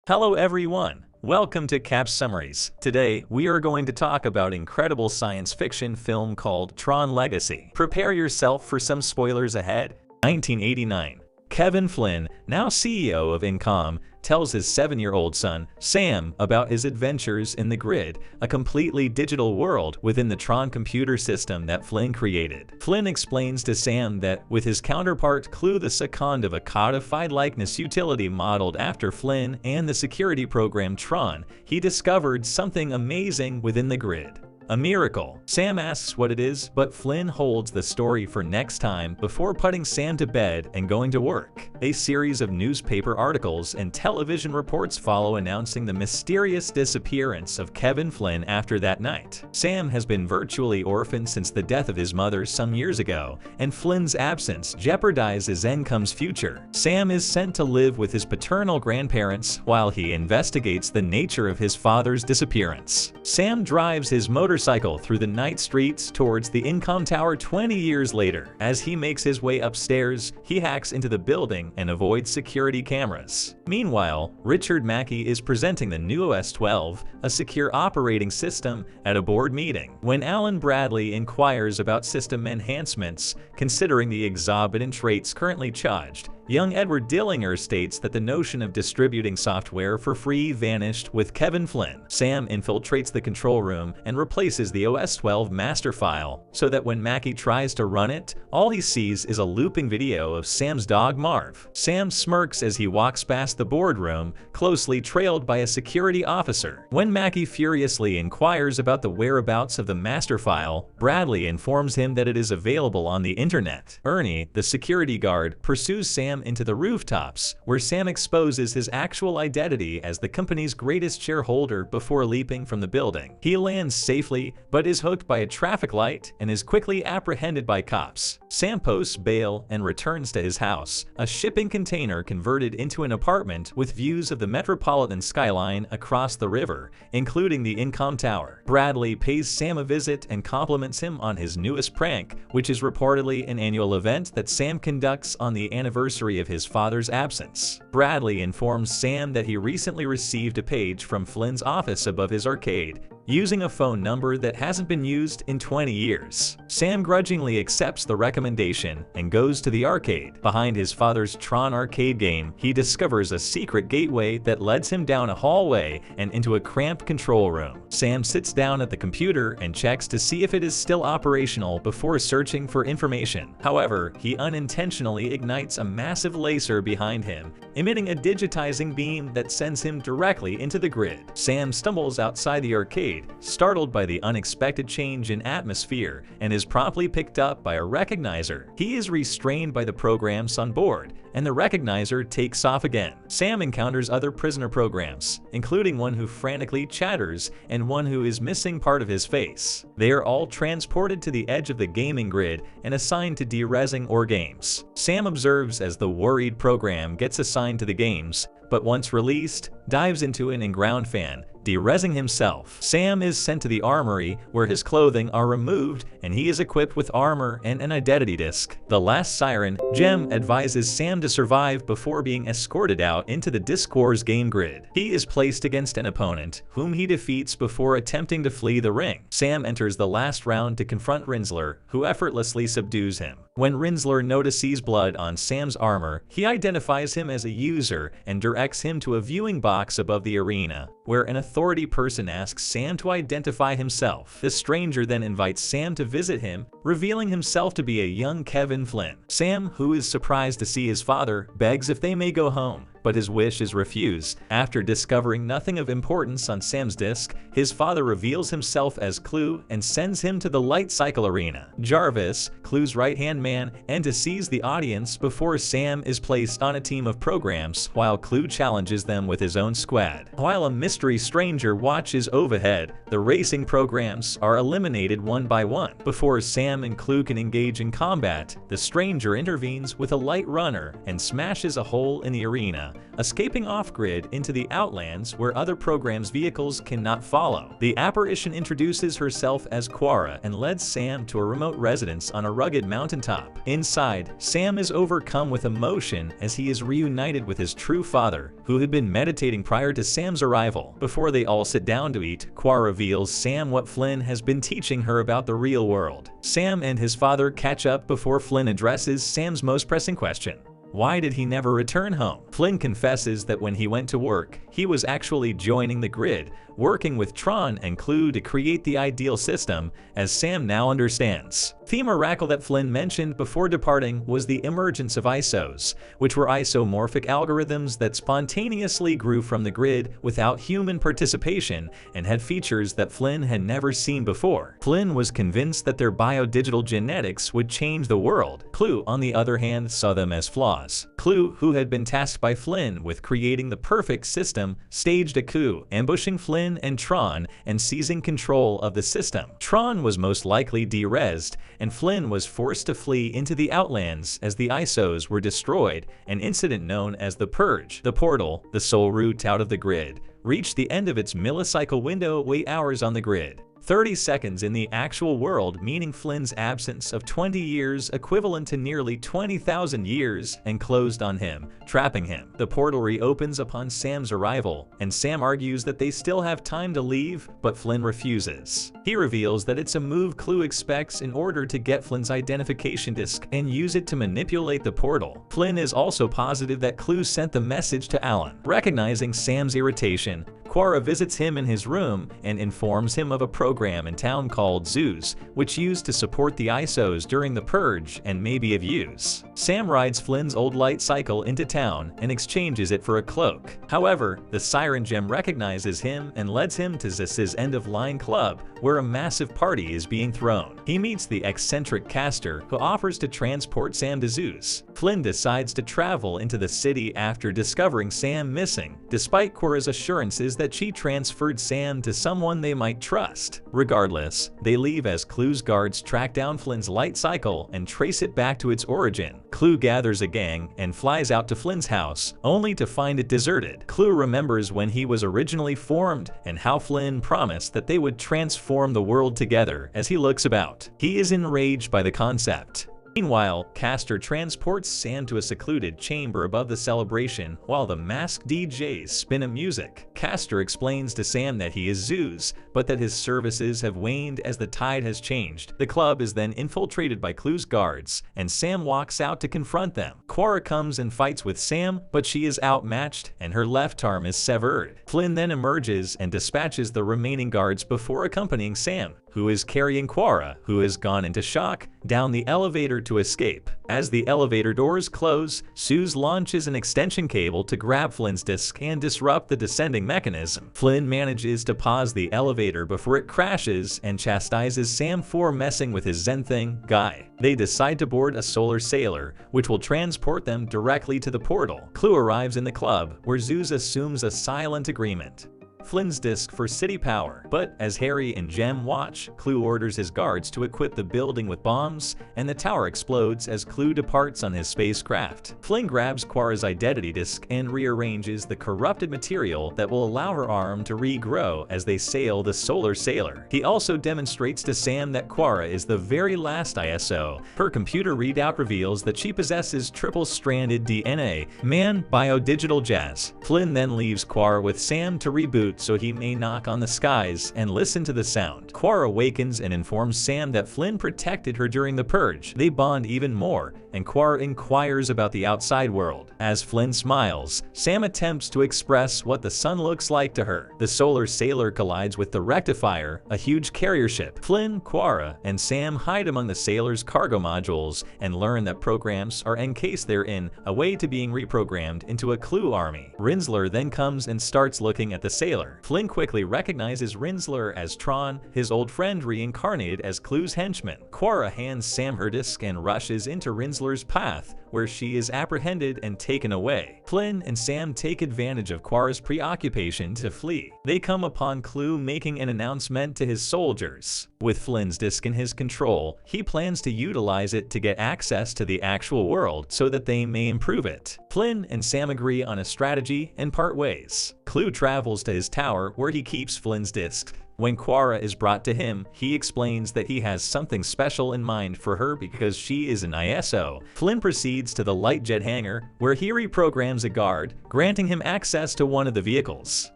Hello everyone, welcome to Cap Summaries. Today, we are going to talk about incredible science fiction film called Tron Legacy. Prepare yourself for some spoilers ahead. 1989. Kevin Flynn, now CEO of Incom, tells his 7-year-old son, Sam, about his adventures in the grid, a completely digital world within the Tron computer system that Flynn created. Flynn explains to Sam that with his counterpart Clue the second of a codified likeness utility modeled after Flynn and the security program Tron, he discovered something amazing within the grid. A miracle. Sam asks what it is, but Flynn holds the story for next time before putting Sam to bed and going to work. A series of newspaper articles and television reports follow announcing the mysterious disappearance of Kevin Flynn after that night. Sam has been virtually orphaned since the death of his mother some years ago, and Flynn's absence jeopardizes Incom's future. Sam is sent to live with his paternal grandparents while he investigates the nature of his father's disappearance. Sam drives his motorcycle through the night streets towards the Incom Tower 20 years later. As he makes his way upstairs, he hacks into the building and avoids security cameras. Meanwhile, Richard Mackey is presenting the new OS-12, a secure operating system, at a board meeting. When Alan Bradley inquires about system enhancements, considering the exorbitant rates currently charged, young Edward Dillinger states that the notion of distributing software for free vanished with Kevin Flynn. Sam infiltrates the control room and replaces the OS-12 master file, so that when Mackey tries to run it, all he sees is a looping video of Sam's dog Marv. Sam smirks as he walks past the boardroom, closely trailed by a security officer. When Mackey furiously inquires about the whereabouts of the master file, Bradley informs him that it is available on the internet. Ernie, the security guard, pursues Sam into the rooftops, where Sam exposes his actual identity as the company's greatest shareholder before leaping from the building. He lands safely, but is hooked by a traffic light and is quickly apprehended by cops. Sam posts bail and returns to his house, a shipping container converted into an apartment with views of the metropolitan skyline across the river, including the Incom Tower. Bradley pays Sam a visit and compliments him on his newest prank, which is reportedly an annual event that Sam conducts on the anniversary of his father's absence. Bradley informs Sam that he recently received a page from Flynn's office above his arcade, using a phone number that hasn't been used in 20 years. Sam grudgingly accepts the recommendation and goes to the arcade. Behind his father's Tron arcade game, he discovers a secret gateway that leads him down a hallway and into a cramped control room. Sam sits down at the computer and checks to see if it is still operational before searching for information. However, he unintentionally ignites a massive laser behind him, emitting a digitizing beam that sends him directly into the grid. Sam stumbles outside the arcade, startled by the unexpected change in atmosphere, and is promptly picked up by a recognizer. He is restrained by the programs on board, and the recognizer takes off again. Sam encounters other prisoner programs, including one who frantically chatters and one who is missing part of his face. They are all transported to the edge of the gaming grid and assigned to derezzing or games. Sam observes as the worried program gets assigned to the games, but once released, dives into an in-ground fan, derezzing himself. Sam is sent to the armory, where his clothing are removed and he is equipped with armor and an identity disc. The last siren, Jem, advises Sam to survive before being escorted out into the Discourse game grid. He is placed against an opponent, whom he defeats before attempting to flee the ring. Sam enters the last round to confront Rinsler, who effortlessly subdues him. When Rinsler notices blood on Sam's armor, he identifies him as a user and directs him to a viewing box above the arena, where an authority person asks Sam to identify himself. The stranger then invites Sam to visit him, revealing himself to be a young Kevin Flynn. Sam, who is surprised to see his father, begs if they may go home, but his wish is refused. After discovering nothing of importance on Sam's disc, his father reveals himself as Clue and sends him to the Light Cycle Arena. Jarvis, Clue's right-hand man, sees the audience before Sam is placed on a team of programs while Clue challenges them with his own squad. While a mystery stranger watches overhead, the racing programs are eliminated one by one. Before Sam and Clue can engage in combat, the stranger intervenes with a light runner and smashes a hole in the arena, escaping off-grid into the Outlands where other programs' vehicles cannot follow. The apparition introduces herself as Quara and leads Sam to a remote residence on a rugged mountaintop. Inside, Sam is overcome with emotion as he is reunited with his true father, who had been meditating prior to Sam's arrival. Before they all sit down to eat, Quara reveals Sam what Flynn has been teaching her about the real world. Sam and his father catch up before Flynn addresses Sam's most pressing question. Why did he never return home? Flynn confesses that when he went to work, he was actually joining the grid, working with Tron and Clue to create the ideal system, as Sam now understands. The miracle that Flynn mentioned before departing was the emergence of ISOs, which were isomorphic algorithms that spontaneously grew from the grid without human participation and had features that Flynn had never seen before. Flynn was convinced that their biodigital genetics would change the world. Clue, on the other hand, saw them as flaws. Clue, who had been tasked by Flynn with creating the perfect system, staged a coup, ambushing Flynn and Tron and seizing control of the system. Tron was most likely de-rezzed, and Flynn was forced to flee into the Outlands as the ISOs were destroyed, an incident known as the Purge. The portal, the sole route out of the grid, reached the end of its millicycle window. Wait hours on the grid. 30 seconds in the actual world, meaning Flynn's absence of 20 years equivalent to nearly 20,000 years, and closed on him, trapping him. The portal reopens upon Sam's arrival, and Sam argues that they still have time to leave, but Flynn refuses. He reveals that it's a move Clue expects in order to get Flynn's identification disc and use it to manipulate the portal. Flynn is also positive that Clue sent the message to Alan. Recognizing Sam's irritation, Quara visits him in his room and informs him of a program in town called Zeus, which used to support the ISOs during the Purge and may be of use. Sam rides Flynn's old light cycle into town and exchanges it for a cloak. However, the Siren Gem recognizes him and leads him to Zeus's end-of-line club, where a massive party is being thrown. He meets the eccentric Castor, who offers to transport Sam to Zeus. Flynn decides to travel into the city after discovering Sam missing, despite Quara's assurances that she transferred Sam to someone they might trust. Regardless, they leave as Clue's guards track down Flynn's light cycle and trace it back to its origin. Clue gathers a gang and flies out to Flynn's house, only to find it deserted. Clue remembers when he was originally formed and how Flynn promised that they would transform the world together. As he looks about, he is enraged by the concept. Meanwhile, Castor transports Sam to a secluded chamber above the celebration while the masked DJs spin a music. Castor explains to Sam that he is Zeus, but that his services have waned as the tide has changed. The club is then infiltrated by Clue's guards, and Sam walks out to confront them. Quara comes and fights with Sam, but she is outmatched and her left arm is severed. Flynn then emerges and dispatches the remaining guards before accompanying Sam, who is carrying Quara, who has gone into shock, down the elevator to escape. As the elevator doors close, Suze launches an extension cable to grab Flynn's disc and disrupt the descending mechanism. Flynn manages to pause the elevator before it crashes and chastises Sam for messing with his Zen thing, Guy. They decide to board a solar sailor, which will transport them directly to the portal. Clue arrives in the club, where Zeus assumes a silent agreement. Flynn's disc for city power, but as Harry and Jem watch, Clue orders his guards to equip the building with bombs, and the tower explodes as Clue departs on his spacecraft. Flynn grabs Quara's identity disc and rearranges the corrupted material that will allow her arm to regrow as they sail the solar sailor. He also demonstrates to Sam that Quara is the very last ISO. Her computer readout reveals that she possesses triple-stranded DNA, man, biodigital jazz. Flynn then leaves Quara with Sam to reboot so he may knock on the skies and listen to the sound. Quara awakens and informs Sam that Flynn protected her during the Purge. They bond even more, and Quara inquires about the outside world. As Flynn smiles, Sam attempts to express what the sun looks like to her. The solar sailor collides with the Rectifier, a huge carrier ship. Flynn, Quara, and Sam hide among the sailor's cargo modules and learn that programs are encased therein, a way to being reprogrammed into a Clue army. Rinsler then comes and starts looking at the sailor. Rinsler. Flynn quickly recognizes Rinsler as Tron, his old friend reincarnated as Clue's henchman. Quorra hands Sam her disc and rushes into Rinsler's path, where she is apprehended and taken away. Flynn and Sam take advantage of Quorra's preoccupation to flee. They come upon Clue making an announcement to his soldiers. With Flynn's disc in his control, he plans to utilize it to get access to the actual world so that they may improve it. Flynn and Sam agree on a strategy and part ways. Clue travels to his tower where he keeps Flynn's disc. When Quorra is brought to him, he explains that he has something special in mind for her because she is an ISO. Flynn proceeds to the light jet hangar, where he reprograms a guard, granting him access to one of the vehicles.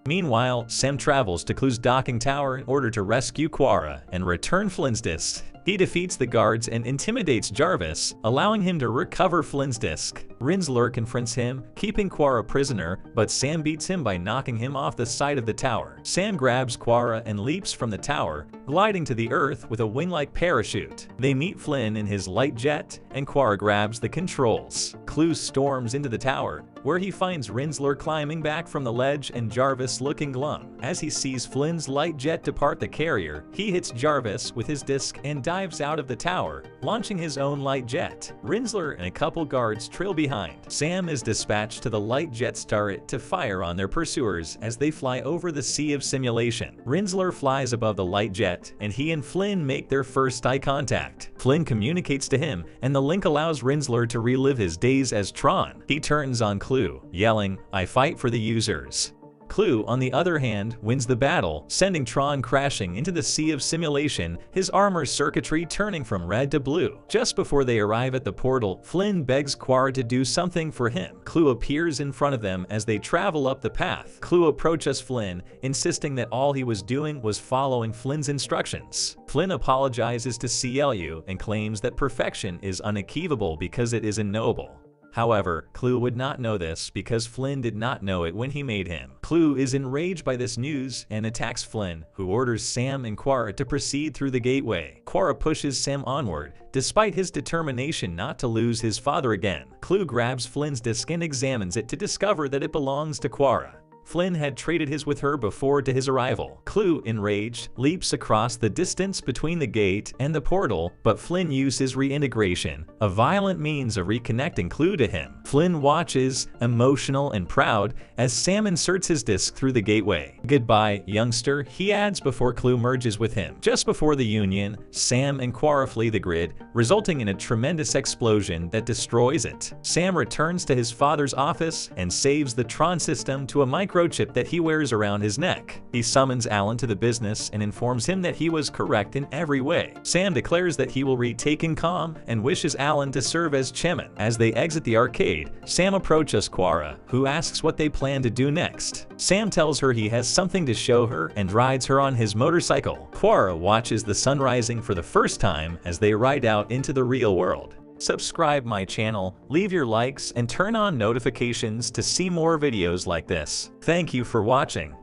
Meanwhile, Sam travels to Clue's docking tower in order to rescue Quorra and return Flynn's disc. He defeats the guards and intimidates Jarvis, allowing him to recover Flynn's disc. Rinsler confronts him, keeping Quorra prisoner, but Sam beats him by knocking him off the side of the tower. Sam grabs Quorra and leaps from the tower, gliding to the earth with a wing-like parachute. They meet Flynn in his light jet, and Quorra grabs the controls. Clue storms into the tower, where he finds Rinsler climbing back from the ledge and Jarvis looking glum. As he sees Flynn's light jet depart the carrier, he hits Jarvis with his disc and dives out of the tower, launching his own light jet. Rinsler and a couple guards trail behind. Sam is dispatched to the light jet's turret to fire on their pursuers as they fly over the sea of simulation. Rinsler flies above the light jet, and he and Flynn make their first eye contact. Flynn communicates to him, and the link allows Rinsler to relive his days as Tron. He turns on Clue, yelling, "I fight for the users." Clue, on the other hand, wins the battle, sending Tron crashing into the sea of simulation, his armor circuitry turning from red to blue. Just before they arrive at the portal, Flynn begs Quorra to do something for him. Clue appears in front of them as they travel up the path. Clue approaches Flynn, insisting that all he was doing was following Flynn's instructions. Flynn apologizes to CLU and claims that perfection is unachievable because it is unknowable. However, Clue would not know this because Flynn did not know it when he made him. Clue is enraged by this news and attacks Flynn, who orders Sam and Quorra to proceed through the gateway. Quorra pushes Sam onward, despite his determination not to lose his father again. Clue grabs Flynn's disc and examines it to discover that it belongs to Quorra. Flynn had traded his with her before to his arrival. Clue, enraged, leaps across the distance between the gate and the portal, but Flynn uses reintegration, a violent means of reconnecting Clue to him. Flynn watches, emotional and proud, as Sam inserts his disc through the gateway. "Goodbye, youngster," he adds before Clue merges with him. Just before the union, Sam and Quorra flee the grid, resulting in a tremendous explosion that destroys it. Sam returns to his father's office and saves the Tron system to a microchip that he wears around his neck. He summons Alan to the business and informs him that he was correct in every way. Sam declares that he will retake Incom and wishes Alan to serve as chairman. As they exit the arcade, Sam approaches Quorra, who asks what they plan to do next. Sam tells her he has something to show her and rides her on his motorcycle. Quorra watches the sun rising for the first time as they ride out into the real world. Subscribe my channel, leave your likes, and turn on notifications to see more videos like this. Thank you for watching.